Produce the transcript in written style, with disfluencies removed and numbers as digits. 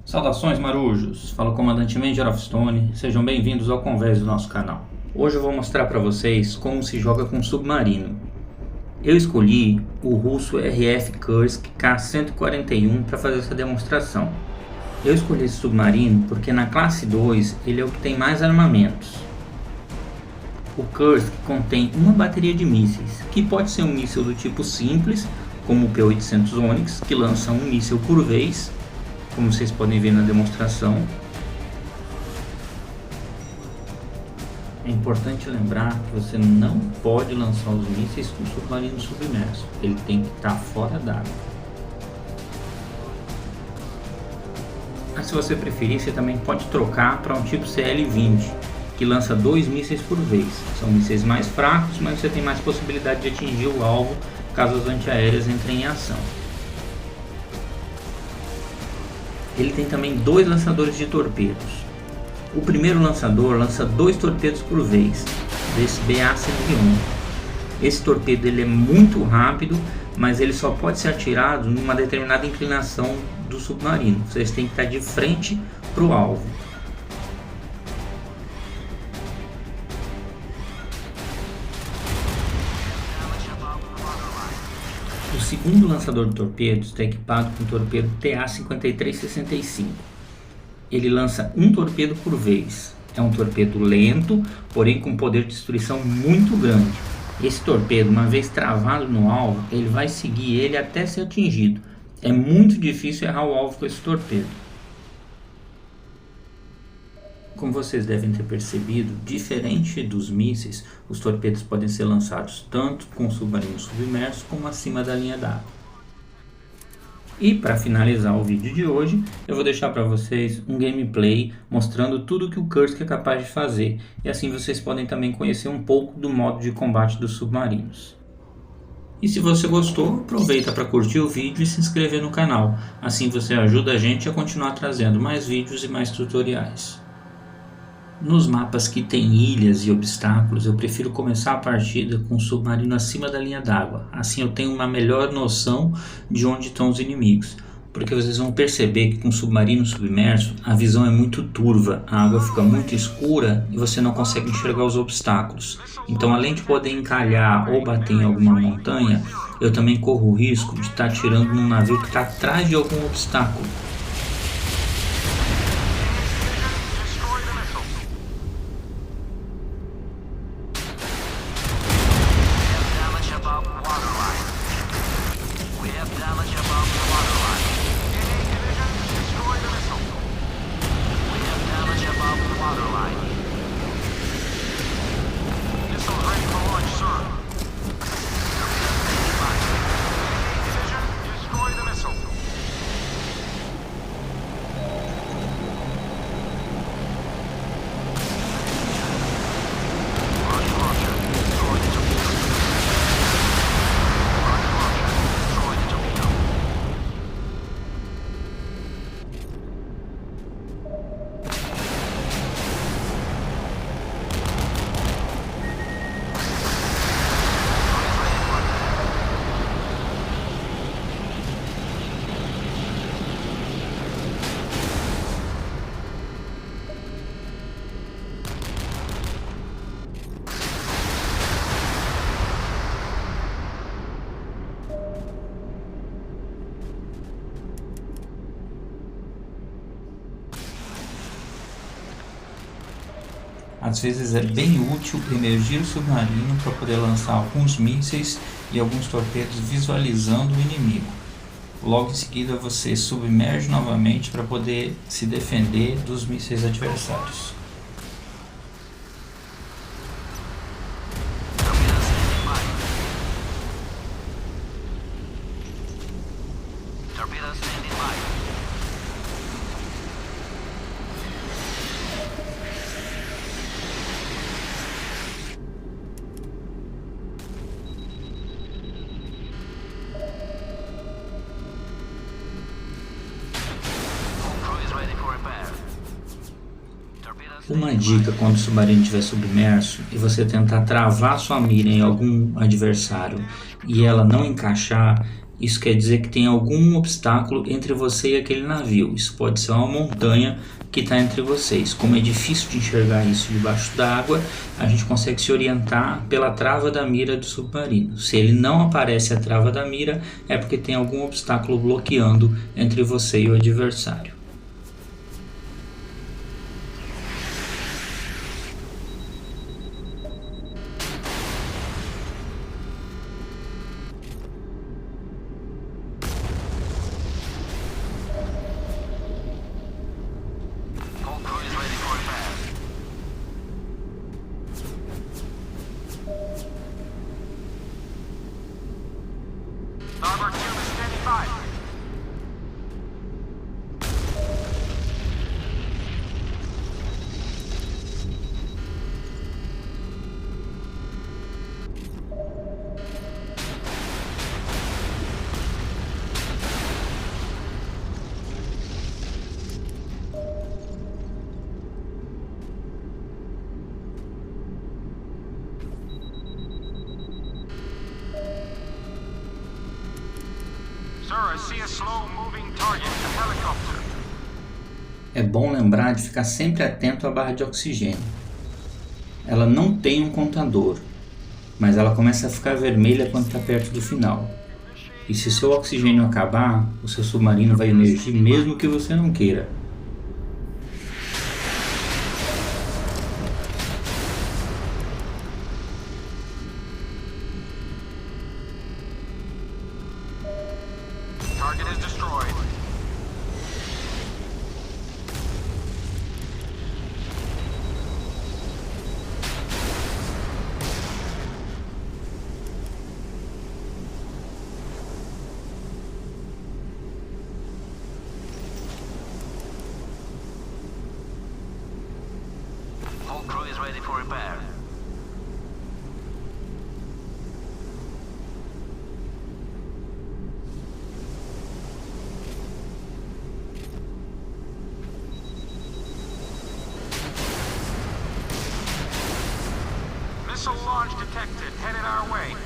Saudações marujos, fala o comandante Major of Stone, sejam bem-vindos ao convés do nosso canal. Hoje eu vou mostrar para vocês como se joga com submarino. Eu escolhi o russo RF Kursk K-141 para fazer essa demonstração. Eu escolhi esse submarino porque na classe 2 ele é o que tem mais armamentos. O Kursk contém uma bateria de mísseis, que pode ser um míssil do tipo simples, como o P-800 Onyx, que lança um míssil por vez, como vocês podem ver na demonstração. É importante lembrar que você não pode lançar os mísseis com o submarino submerso, ele tem que estar fora d'água. Mas se você preferir, você também pode trocar para um tipo CL-20, que lança 2 mísseis por vez. São mísseis mais fracos, mas você tem mais possibilidade de atingir o alvo caso as antiaéreas entrem em ação. Ele tem também 2 lançadores de torpedos. O primeiro lançador lança 2 torpedos por vez, desse BA-101. Esse torpedo ele é muito rápido, mas ele só pode ser atirado numa determinada inclinação do submarino. Vocês têm que estar de frente para o alvo. O segundo lançador de torpedos está equipado com o torpedo TA-5365. Ele lança um torpedo por vez. É um torpedo lento, porém com poder de destruição muito grande. Esse torpedo, uma vez travado no alvo, ele vai seguir ele até ser atingido. É muito difícil errar o alvo com esse torpedo. Como vocês devem ter percebido, diferente dos mísseis, os torpedos podem ser lançados tanto com o submarino submerso como acima da linha d'água. E para finalizar o vídeo de hoje, eu vou deixar para vocês um gameplay mostrando tudo que o Kursk é capaz de fazer, e assim vocês podem também conhecer um pouco do modo de combate dos submarinos. E se você gostou, aproveita para curtir o vídeo e se inscrever no canal, assim você ajuda a gente a continuar trazendo mais vídeos e mais tutoriais. Nos mapas que tem ilhas e obstáculos, eu prefiro começar a partida com o submarino acima da linha d'água. Assim eu tenho uma melhor noção de onde estão os inimigos. Porque vocês vão perceber que com o submarino submerso a visão é muito turva, a água fica muito escura e você não consegue enxergar os obstáculos. Então, além de poder encalhar ou bater em alguma montanha, eu também corro o risco de estar atirando num navio que está atrás de algum obstáculo. Às vezes é bem útil emergir o submarino para poder lançar alguns mísseis e alguns torpedos visualizando o inimigo. Logo em seguida você submerge novamente para poder se defender dos mísseis adversários. Uma dica quando o submarino estiver submerso e você tentar travar sua mira em algum adversário e ela não encaixar, Isso quer dizer que tem algum obstáculo entre você e aquele navio. Isso pode ser uma montanha que está entre vocês. Como é difícil de enxergar isso debaixo d'água, a gente consegue se orientar pela trava da mira do submarino. Se ele não aparece a trava da mira, é porque tem algum obstáculo bloqueando entre você e o adversário. Starboard tube is standing by. Sir, I see a slow-moving target, a helicopter. É bom lembrar de ficar sempre atento à barra de oxigênio. Ela não tem um contador, mas ela começa a ficar vermelha quando está perto do final. E se seu oxigênio acabar, o seu submarino vai emergir mesmo que você não queira. Target is destroyed. Whole crew is ready for repair. Missile launch detected, headed our way.